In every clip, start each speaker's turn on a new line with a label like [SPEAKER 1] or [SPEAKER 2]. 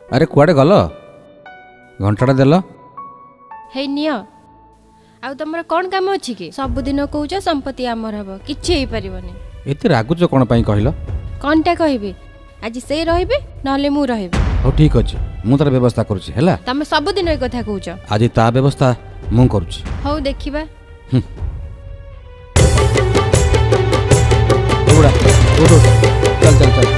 [SPEAKER 1] अरे कुआडे गल घंटाटा देल
[SPEAKER 2] हे नियो आउ तमर कौन काम अछि कि सबुदिन कहूछ संपत्ति आमर हबो किछि हेई परिबनी।
[SPEAKER 1] एते रागुच कोन पई कहलो
[SPEAKER 2] कोनटा कहबे आज से रहबे नहले मु रहबे।
[SPEAKER 1] हो ठीक अछि मु तार व्यवस्था करूछि हैला।
[SPEAKER 2] तमे सबुदिन ए कथा कहूछ
[SPEAKER 1] आज ता व्यवस्था मु करूछि।
[SPEAKER 2] हो देखिबा
[SPEAKER 1] उड़ा उठ चल चल चल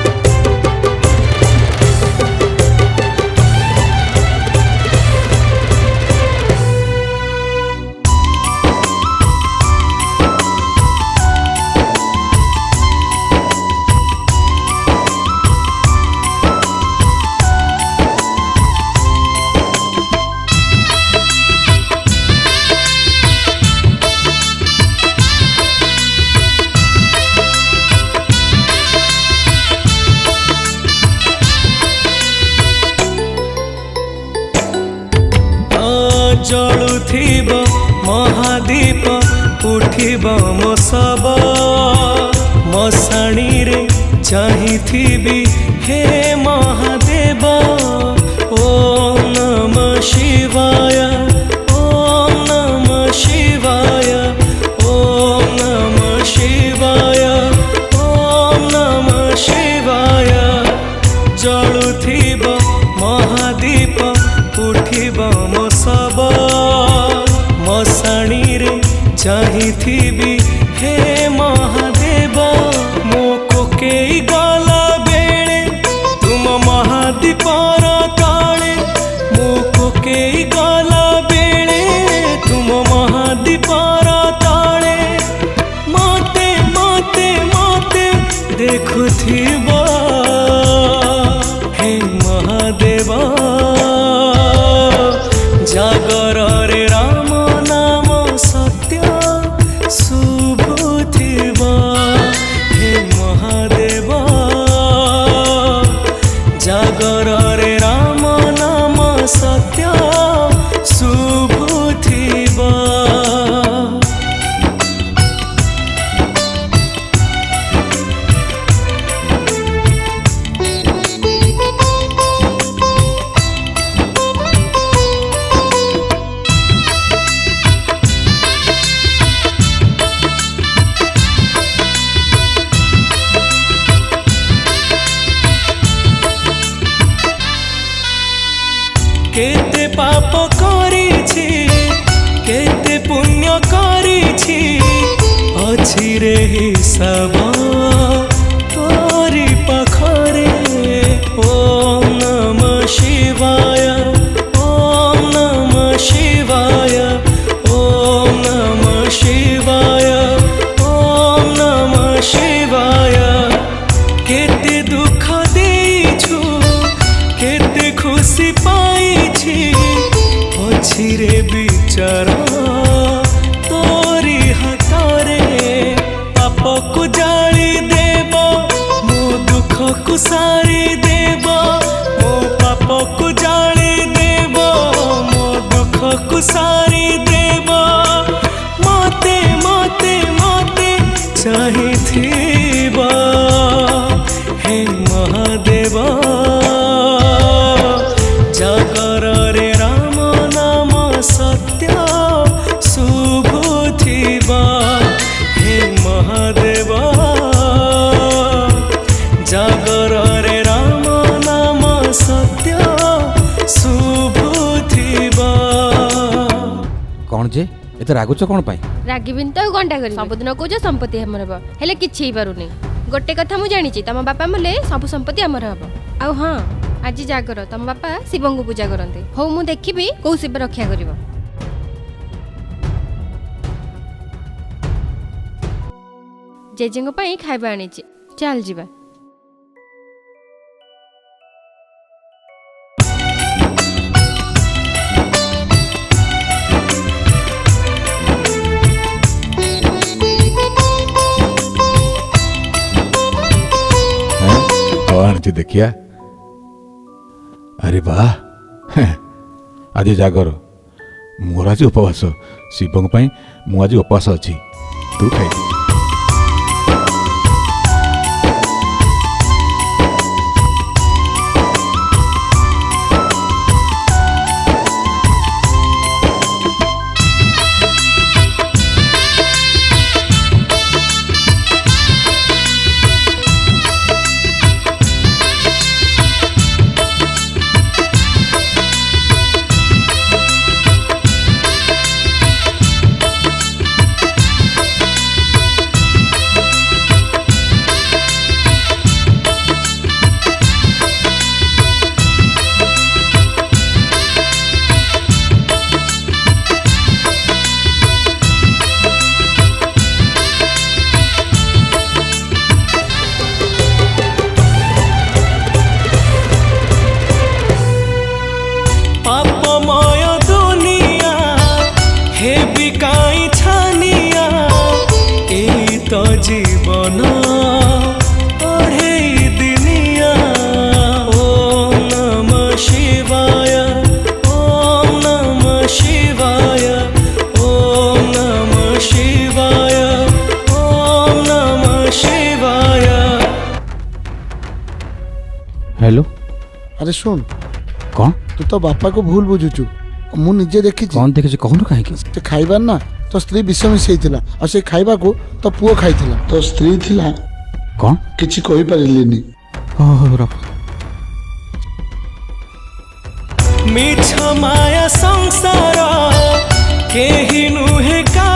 [SPEAKER 3] जलुथिब महादीप उठिब मो सब मशाणी रे चाहिथिबि हे महादेव। ओम नमः शिवाय ओम नमः शिवाय ओम नमः शिवाय ओम नमः शिवाय। जलुथिब महादीप उठिब मो सब मशाणी रे चाहिथिबि हे महादेव। मो कोकेई गला बेले तुम महादीपर तले मो कोकेई गला बेले तुम महादीपर तले मते मते मते देखुथिब हे महादेव। जागर रे राम नाम सत्य शुभुथिब हे महादेव। जागर रे राम नाम सत्य शुभुथिब। केते पाप करिछि केते पुण्य करिछि अछि रे हिसाब तोरी पाखरे। ओम नमः शिवाय ओम नमः शिवाय ओम नमः शिवाय ओम नमः शिवाय। केते दुख देइछु केते खुशी पाइछि अछि रे विचार तोरी हाथरे। पाप को जाली देव मो दुख को सारी देव मो पाप को जाली देव मो दुख को सारी देव। मते मते मते चाहिथिब हे महादेव। जागर रे राम नाम सत्य शुभुथिब हे महादेव। जागर रे राम नाम सत्य शुभुथिब।
[SPEAKER 1] कौन जे एते रागुच कोन पई
[SPEAKER 2] रागिबिन तो घंटा करी सबुदिन कहूछ संपत्ति हमर हबो हेले किछि हेई पारुनी। गोटे कथा मु जानिछि तम बापा मले सब संपत्ति हमर हबो। आउ हां आज जागर तम बापा शिवं को पूजा करते। हो मु देखिबी को शिव रक्षा करिवो। जेजेंग पई खाइबा आनिछि चल जिबा।
[SPEAKER 4] कौन देखिया अरे वाह आज जागर मोर आज उपवास शिवं पाई मु आज उपवास अच्छी तू खाई
[SPEAKER 1] हेलो
[SPEAKER 5] अरे शुण
[SPEAKER 1] कौन
[SPEAKER 5] तू तो बापा को भूल बुझुचु मु निजे देखी
[SPEAKER 1] कौन देखे कहून कहीं
[SPEAKER 5] से खाइबार ना तो स्त्री विष मिसैथिला और से खाइबा को तो पुओ खाइथिला तो स्त्री थिला
[SPEAKER 1] कौन
[SPEAKER 5] किछि कहि परिलिनी
[SPEAKER 3] मिछ माया संसार केही नुहे का